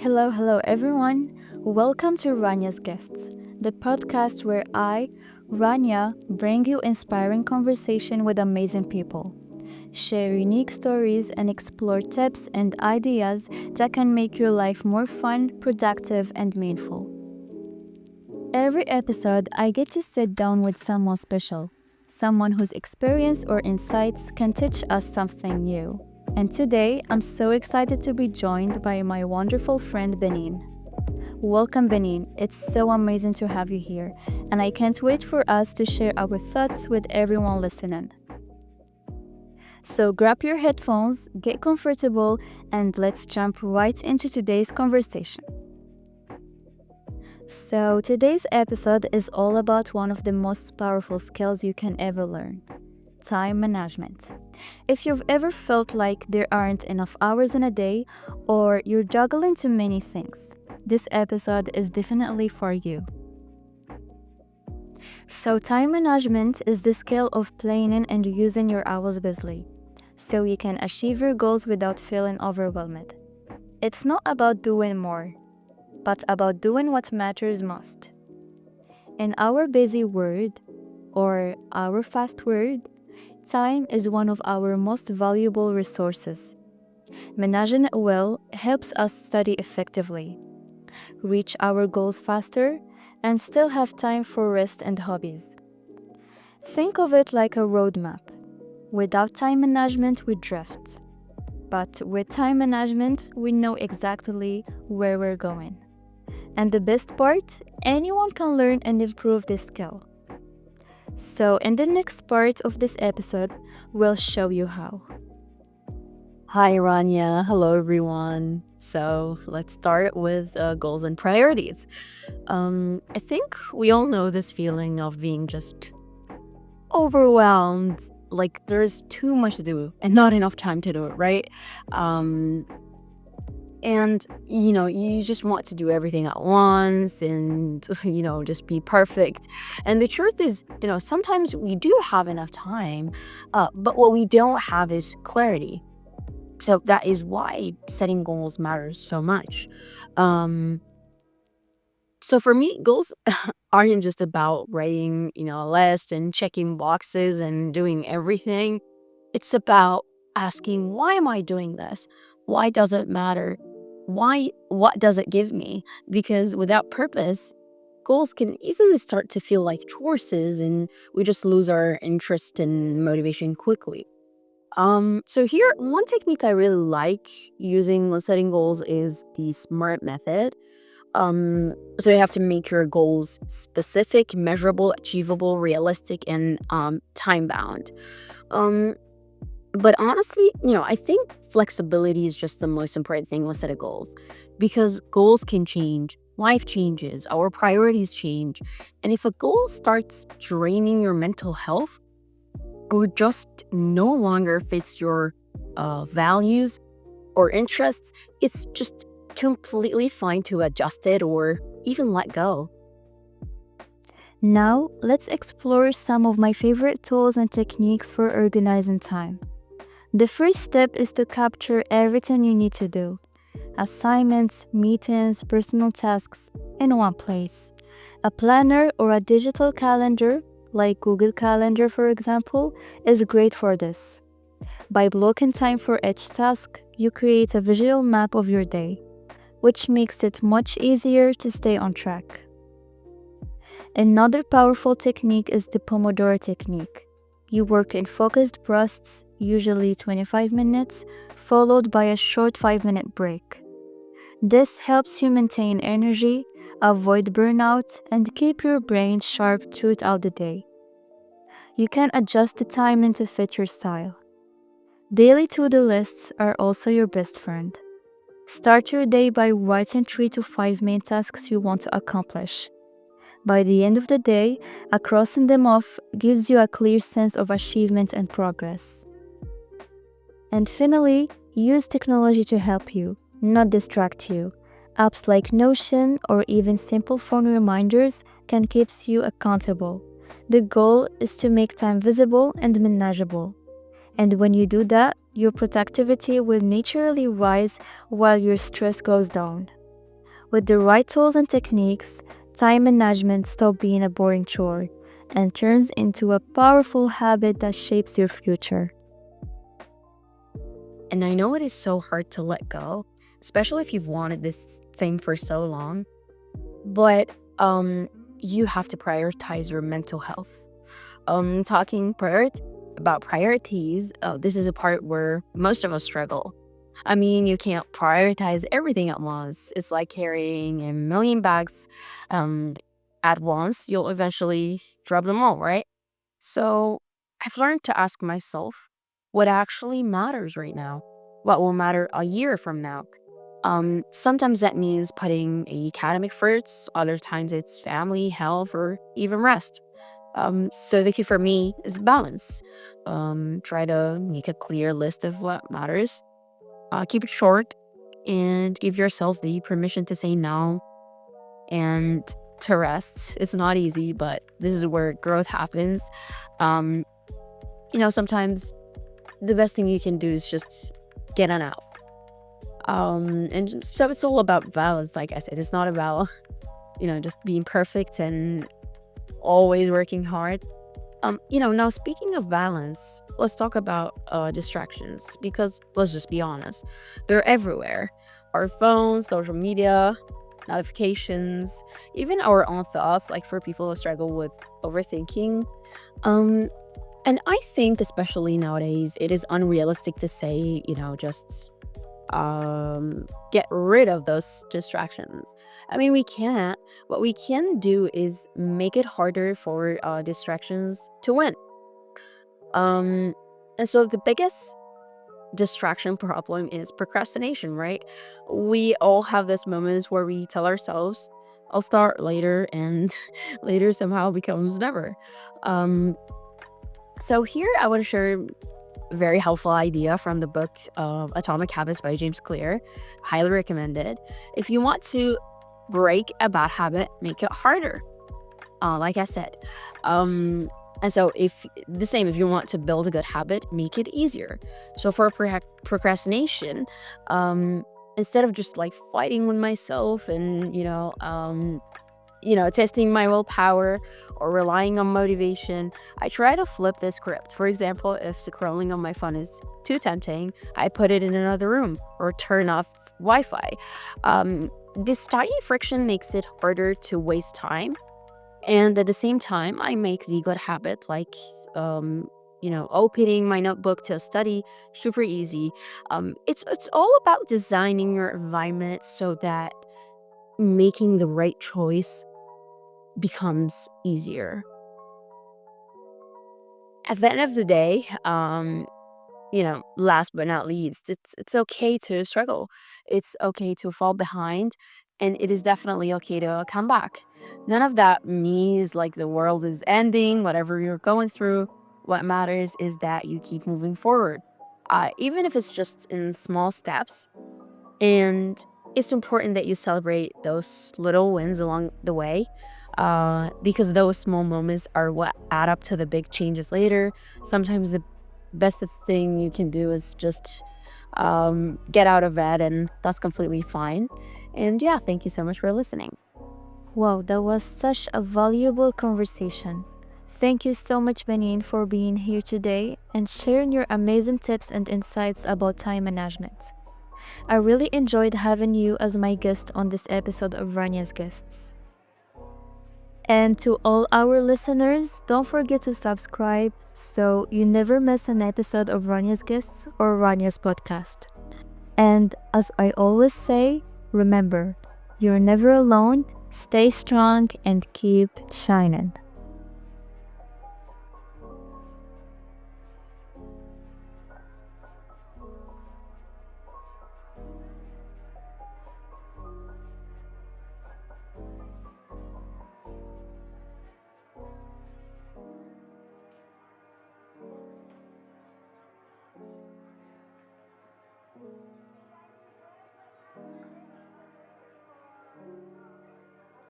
Hello everyone. Welcome to Rania's Guests, the podcast where I, Rania, bring you inspiring conversation with amazing people, share unique stories, and explore tips and ideas that can make your life more fun, productive, and meaningful. Every episode, I get to sit down with someone special, someone whose experience or insights can teach us something new. And today, I'm so excited to be joined by my wonderful friend Benin. Welcome, Benin. It's so amazing to have you here, and I can't wait for us to share our thoughts with everyone listening. So grab your headphones, get comfortable, and let's jump right into today's conversation. So, today's episode is all about one of the most powerful skills you can ever learn: time management. If you've ever felt like there aren't enough hours in a day or you're juggling too many things, this episode is definitely for you. So, time management is the skill of planning and using your hours wisely so you can achieve your goals without feeling overwhelmed. It's not about doing more, but about doing what matters most. In our busy world, or our fast world, time is one of our most valuable resources. Managing it well helps us study effectively, reach our goals faster, and still have time for rest and hobbies. Think of it like a roadmap. Without time management, we drift. But with time management, we know exactly where we're going. And the best part, anyone can learn and improve this skill. So, in the next part of this episode, we'll show you how. Hi, Rania. Hello, everyone. So let's start with goals and priorities. I think we all know this feeling of being just overwhelmed, like there's too much to do and not enough time to do it, right? Um, and you just want to do everything at once and, just be perfect. And the truth is, sometimes we do have enough time, but what we don't have is clarity. So that is why setting goals matters so much. Um, so for me, goals aren't just about writing, a list and checking boxes and doing everything. It's about asking, why am I doing this? Why does it matter? What does it give me? Because without purpose, goals can easily start to feel like choices and we just lose our interest and motivation quickly. So here, one technique I really like using when setting goals is the SMART method. So you have to make your goals specific, measurable, achievable, realistic, and time bound. Um, but honestly, I think flexibility is just the most important thing with setting goals because goals can change. Life changes, our priorities change. And if a goal starts draining your mental health, or just no longer fits your values or interests, it's just completely fine to adjust it or even let go. Now, let's explore some of my favorite tools and techniques for organizing time. The first step is to capture everything you need to do: assignments, meetings, personal tasks, in one place. A planner or a digital calendar, like Google Calendar for example, is great for this. By blocking time for each task, you create a visual map of your day, which makes it much easier to stay on track. Another powerful technique is the Pomodoro technique. You work in focused bursts, usually 25 minutes, followed by a short 5-minute break. This helps you maintain energy, avoid burnout, and keep your brain sharp throughout the day. You can adjust the timing to fit your style. Daily to-do lists are also your best friend. Start your day by writing 3 to 5 main tasks you want to accomplish. By the end of the day, crossing them off gives you a clear sense of achievement and progress. And finally, use technology to help you, not distract you. Apps like Notion or even simple phone reminders can keep you accountable. The goal is to make time visible and manageable. And when you do that, your productivity will naturally rise while your stress goes down. With the right tools and techniques, time management stops being a boring chore and turns into a powerful habit that shapes your future. And I know it is so hard to let go, especially if you've wanted this thing for so long. But you have to prioritize your mental health. Talking about priorities, this is a part where most of us struggle. I mean, you can't prioritize everything at once. It's like carrying a million bags um, at once. You'll eventually drop them all, right? So I've learned to ask myself what actually matters right now, what will matter a year from now. Sometimes that means putting academic first, other times it's family, health, or even rest. So the key for me is balance. Try to make a clear list of what matters. Keep it short and give yourself the permission to say no and to rest. It's not easy, but this is where growth happens. Um, Sometimes the best thing you can do is just get on out. So it's all about balance, like I said. It's not about, just being perfect and always working hard. Now speaking of balance, let's talk about distractions because let's just be honest, they're everywhere. Our phones, social media, notifications, even our own thoughts, like for people who struggle with overthinking. Um, and I think especially nowadays, it is unrealistic to say, just get rid of those distractions. I mean, we can't. What we can do is make it harder for distractions to win. Um, and so the biggest distraction problem is procrastination, right? We all have this moments where we tell ourselves, I'll start later, and later somehow becomes never. Um, so here I want to share very helpful idea from the book Atomic Habits by James Clear. Highly recommended. If you want to break a bad habit, make it harder. Like I said. And so if you want to build a good habit, make it easier. So for procrastination, instead of just like fighting with myself and testing my willpower or relying on motivation, I try to flip the script. For example, if scrolling on my phone is too tempting, I put it in another room or turn off Wi-Fi. This tiny friction makes it harder to waste time. And at the same time, I make the good habit like, opening my notebook to study super easy. It's all about designing your environment so that making the right choice becomes easier. At the end of the day, last but not least, it's okay to struggle. It's okay to fall behind, and it is definitely okay to come back. None of that means like the world is ending, whatever you're going through. What matters is that you keep moving forward. Even if it's just in small steps, and it's important that you celebrate those little wins along the way, because those small moments are what add up to the big changes later. Sometimes the bestest thing you can do is just get out of bed, and that's completely fine. And yeah, thank you so much for listening. Wow, that was such a valuable conversation. Thank you so much, Benin, for being here today and sharing your amazing tips and insights about time management. I really enjoyed having you as my guest on this episode of Rania's Guests. And to all our listeners, don't forget to subscribe so you never miss an episode of Rania's Guests or Rania's podcast. And as I always say, remember, you're never alone, stay strong, and keep shining.